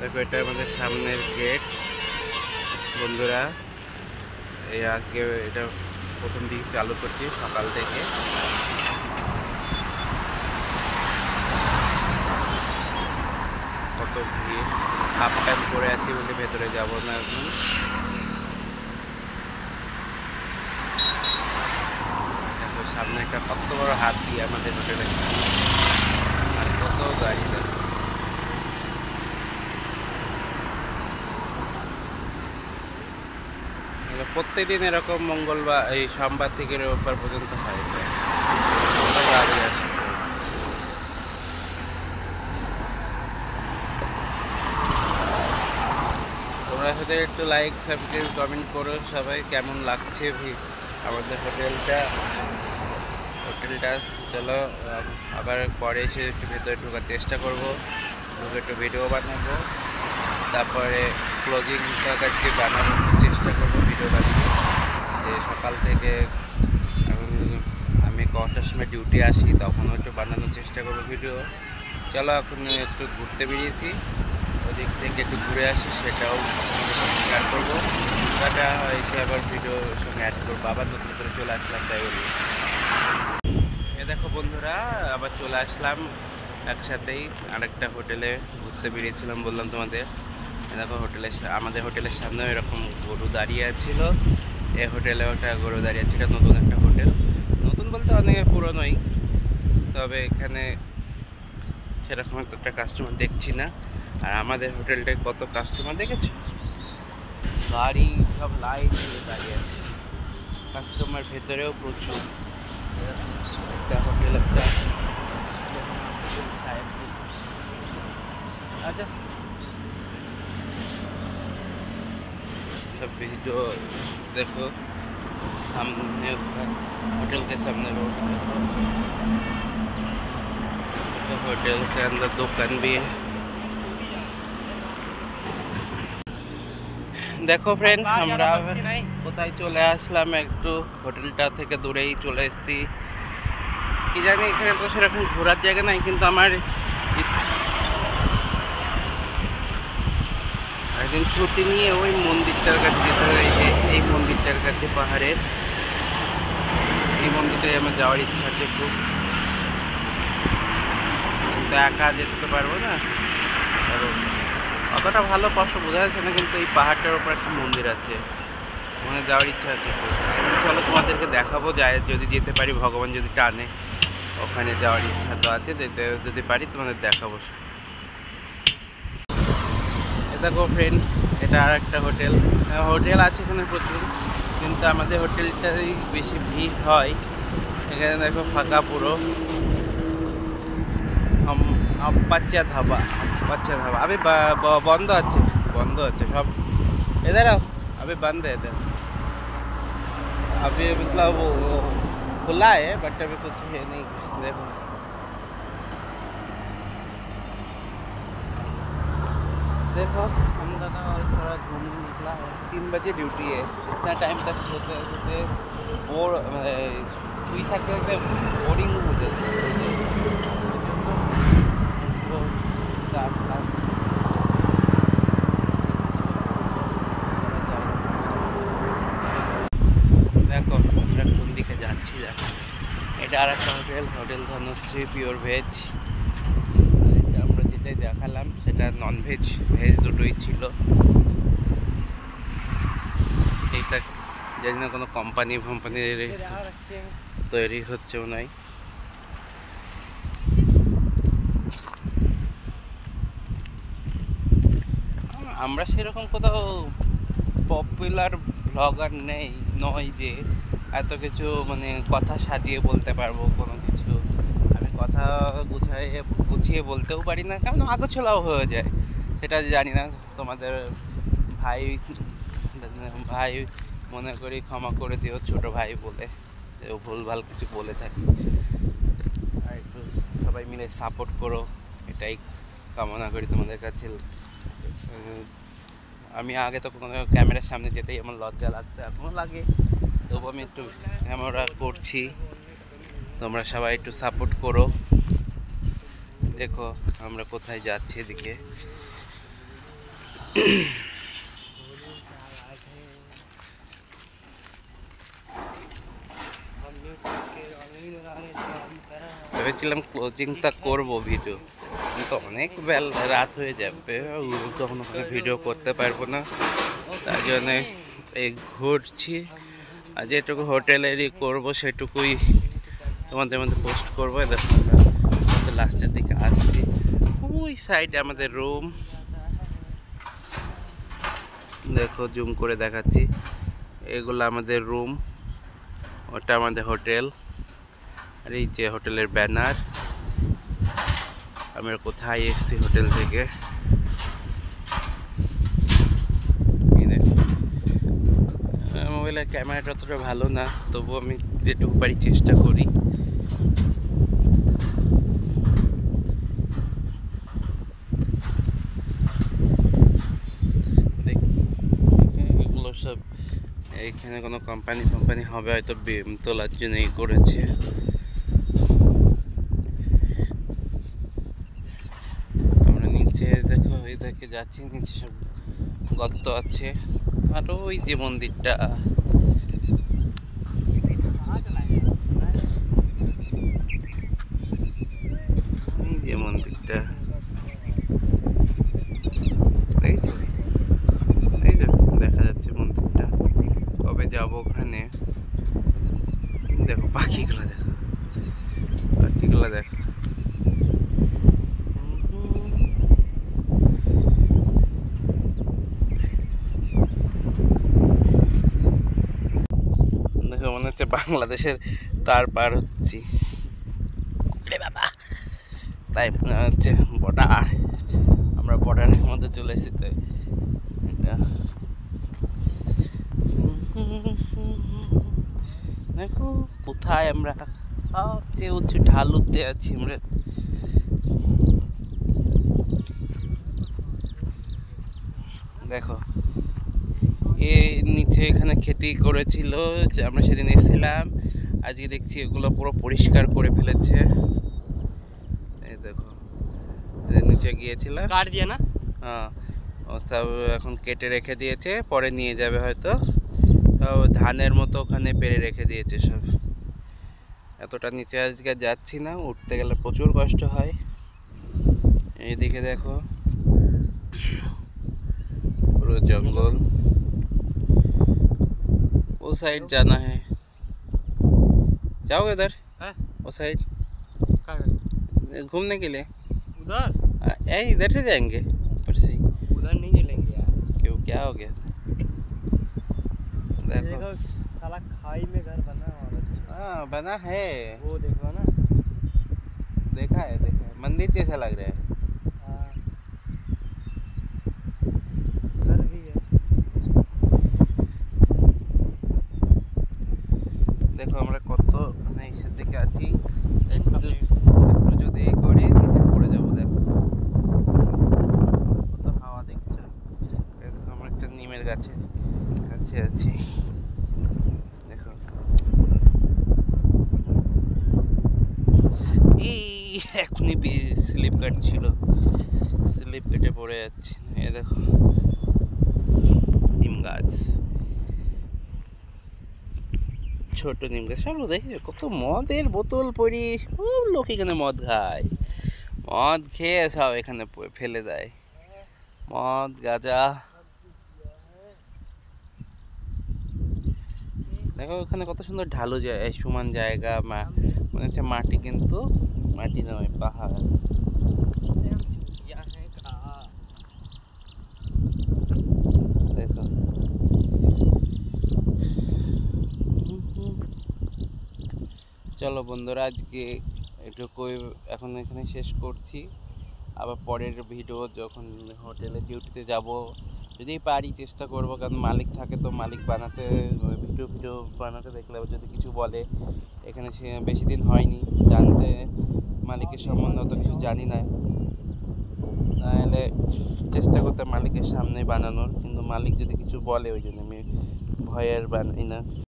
দেখো এটা আমাদের সামনের গেট বন্ধুরা। এই আজকে এটা প্রথম দিকে চালু করছি সকাল থেকে। কত ভিড়, হাফ প্যান্ট পরে আছি বলে ভেতরে যাব না এখন। দেখো সামনে একটা কত বড় হাতি আমাদের হোটেলের সামনে, আর কত গাড়ি। দেখো প্রত্যেকদিন এরকম মঙ্গলবার এই সোমবার থেকে রোববার পর্যন্ত হয়। গাড়ি আসে। তোমরা সাথে একটু লাইক সাবস্ক্রাইব কমেন্ট করো সবাই, কেমন লাগছে আমাদের হোটেলটা। চলো আবার পরে এসে একটু ভেতরে ঢোকার চেষ্টা করব, ঢুকে একটু ভিডিও বানাবো, তারপরে ক্লোজিংটা কাজকে বানানোর চেষ্টা করবো, ভিডিও বানাবো। যে সকাল থেকে আমি কটার সময় ডিউটি আসি তখনও একটু বানানোর চেষ্টা করবো ভিডিও। চলো এখন একটু ঘুরতে বেরিয়েছি, ওদিক থেকে একটু ঘুরে আসি, সেটাও আপনাদের সঙ্গে শেয়ার করবো। সেটা এসে আবার ভিডিওর সঙ্গে অ্যাড করবো। আবার নতুন করে চলে আসলাম, তাই বলি। এ দেখো বন্ধুরা, আবার চলে আসলাম একসাথেই আরেকটা হোটেলে ঘুরতে বেরিয়েছিলাম বললাম তোমাদের। দেখো আমাদের হোটেলের সামনেও এরকম গরু দাঁড়িয়ে ছিল। এই হোটেলেও একটা গরু দাঁড়িয়ে আছে। এটা নতুন একটা হোটেল, নতুন বলতে অনেক পুরনোই, তবে এখানে সেরকম একটা কাস্টমার দেখছি না। আর আমাদের হোটেলটায় কত কাস্টমার দেখেছো, গাড়ি সব লাইন দিয়ে দাঁড়িয়ে আছে, কাস্টমার ভেতরেও প্রচুর। একটা হোটেল একটা अच्छा सब वीडियो देखो सामने, उसका होटल के सामने रोड, देखो होटल के अंदर दुकान भी है। দেখো ফ্রেন্ড, আমরা কোথায় চলে আসলাম, একটু হোটেলটা থেকে দূরেই চলে এসেছি। কি জানি এখানে তো সেরকম ঘোরার জায়গা নাই, কিন্তু আমার ইচ্ছা একদিন ছুটি নিয়ে ওই মন্দিরটার কাছে যেতে হবে। এই মন্দিরটার কাছে পাহাড়ের এই মন্দিরটায় আমার যাওয়ার ইচ্ছা আছে খুব, কিন্তু একা যেতে তো পারবো না, কারণ অতটা ভালো কষ্ট বোঝা যাচ্ছে না। কিন্তু এই পাহাড়টার উপর একটা মন্দির আছে, ওখানে যাওয়ার ইচ্ছা আছে খুব। চলো তোমাদেরকে দেখাবো, যায় যদি যেতে পারি, ভগবান যদি টানে, ওখানে যাওয়ার ইচ্ছা তো আছে, যেতে যদি পারি তোমাদের দেখাবো। দেখো ফ্রেন্ড, এটা আর একটা হোটেল আছে এখানে প্রচুর, কিন্তু আমাদের হোটেলটাই বেশি ভিড় হয়। এখানে দেখো ফাঁকা পুরো। আপ্পাচ্চা ধাবা আবে বন্ধ আছে সব। এদের अभी बंद है इधर, अभी मतलब खुला है बट अभी कुछ है नहीं। देखो देखो हम दोनों और थोड़ा घूमने निकला है। 3 बजे ड्यूटी है, इतना टाइम तक सोते बोर শুই থাকতে থাকতে বোরিং হয়ে যাচ্ছে। দেখো আমরা কোন দিকে যাচ্ছি, দেখো এটা আর একটা হোটেল ধনশ্রী পিওর ভেজ। আমরা যেটাই দেখালাম সেটা নন ভেজ ভেজ দুটোই ছিল। এটা জানি না কোনো কোম্পানি তৈরি হচ্ছে মনে হয়। আমরা সেরকম কোথাও পপুলার ব্লগার নয় যে এত কিছু মানে কথা সাজিয়ে বলতে পারবো কোনো কিছু। আমি কথা গুছিয়ে বলতেও পারি না, কারণ আগোছালাও হয়ে যায়, সেটা জানি না। তোমাদের ভাই মনে করি ক্ষমা করে দিও, ছোট ভাই বলে ভুলভাল কিছু বলে থাকি। আর একটু সবাই মিলে সাপোর্ট করো, এটাই কামনা করি তোমাদের কাছে। আমি আগে তো কোনো ক্যামেরার সামনে যেতেই আমার লজ্জা লাগতো, এখনও লাগে, তবু আমি একটু ক্যামেরা করছি। তোমরা সবাই একটু সাপোর্ট করো। দেখো আমরা কোথায় যাচ্ছি, এদিকে ভেবেছিলাম ক্লোজিংটা করবো ভিডিও, কিন্তু অনেক রাত হয়ে যাবে, তখন ওখানে ভিডিও করতে পারবো না। তার জন্য এই ঘুরছি, আর যেটুকু হোটেলেরই করবো সেটুকুই তোমাদের মধ্যে পোস্ট করবো। দেখো আমরা লাস্টের দিকে আসছি, ওই সাইডে আমাদের রুম, দেখো জুম করে দেখাচ্ছি, এগুলো আমাদের রুম, ওটা আমাদের হোটেল। আর এই যে হোটেলের ব্যানার, আমরা কোথায় এসেছি হোটেল থেকে। মোবাইলের ক্যামেরাটা অতটা ভালো না, তবু আমি যেটুকু পারি চেষ্টা করি। এগুলো সব এইখানে কোনো কোম্পানি হবে হয়তো, বিম তোলার জন্য এই করেছে। আমরা নিচে দেখো এই দেখে যাচ্ছি, নিচে সব গর্ত আছে। আর ওই যে মন্দিরটা, এই যে মন্দিরটা দেখছো, এই যে দেখা যাচ্ছে মন্দিরটা। কবে যাব ওখানে? দেখো পাখিগুলো, দেখো পাখিগুলো, দেখো দেখো, মনে হচ্ছে বাংলাদেশের তার পার হচ্ছি, বাবা তাই মনে হচ্ছে বর্ডার, আমরা বর্ডারের মধ্যে চলে এসেছি। তাই এটা দেখো কোথায় আমরা, সবচেয়ে উঁচু ঢালুতে আছি আমরা। দেখো নিচে এখানে খেতি করেছিল, আমরা সেদিন এসেছিলাম, আজকে দেখছি এগুলো পুরো পরিষ্কার করে ফেলেছে। এই দেখো নিচে গিয়েছিলাম, কাট দিয়ে না, হ্যাঁ ও সব এখন কেটে রেখে দিয়েছে, পরে নিয়ে যাবে হয়তো। সব ধানের মতো ওখানে পেরে রেখে দিয়েছে সব। এতটা নিচে আজকে যাচ্ছি না, উঠতে গেলে প্রচুর কষ্ট হয়। এইদিকে দেখো পুরো जंगल, वो साइड जाना है, जाओगे उधर? वो साइड घूमने के लिए उधर इधर से जाएंगे, ऊपर से उधर नहीं चलेंगे यार। क्यों, क्या हो गया? देखो साला खाई में घर बना और हाँ बना है, वो देखो ना, देखा है मंदिर जैसा लग रहा है। घर भी है। দেখো আমরা কত নিচের দিকে আছি, একটু যদি এই করে নিচে পড়ে যাবো। দেখো কত হাওয়া দেখছো, দেখো আমরা একটা নিমের গাছের কাছে আছি। দেখো এই এখনই স্লিপ কাটছিল, স্লিপ কেটে পড়ে যাচ্ছে। এই দেখো নিম গাছ, ছোট নিম গাছ। সব দেখেছো কত মদের বোতল পড়ি, লোক এখানে মদ খায়, মদ খেয়ে সব এখানে ফেলে দেয়, মদ গাঁজা। দেখো ওখানে কত সুন্দর ঢালু সমান জায়গা, মনে হচ্ছে মাটি, কিন্তু মাটি নয়, পাহাড়। দেখো চলো বন্ধুরা, আজকে এটুকুই এখন এখানে শেষ করছি। আবার পরের ভিডিও যখন হোটেলে ডিউটিতে যাব, যদি পারি চেষ্টা করব, কারণ মালিক থাকে তো মালিক বানাতে ভিডিও বানাতে দেখলে যদি কিছু বলে, এখানে সে বেশি দিন হয়নি, জানতে মালিকের সম্বন্ধে অত কিছু জানি না, তাহলে চেষ্টা করতে মালিকের সামনে বানানোর, কিন্তু মালিক যদি কিছু বলে ওই জন্য আমি ভয়ের বানাই না।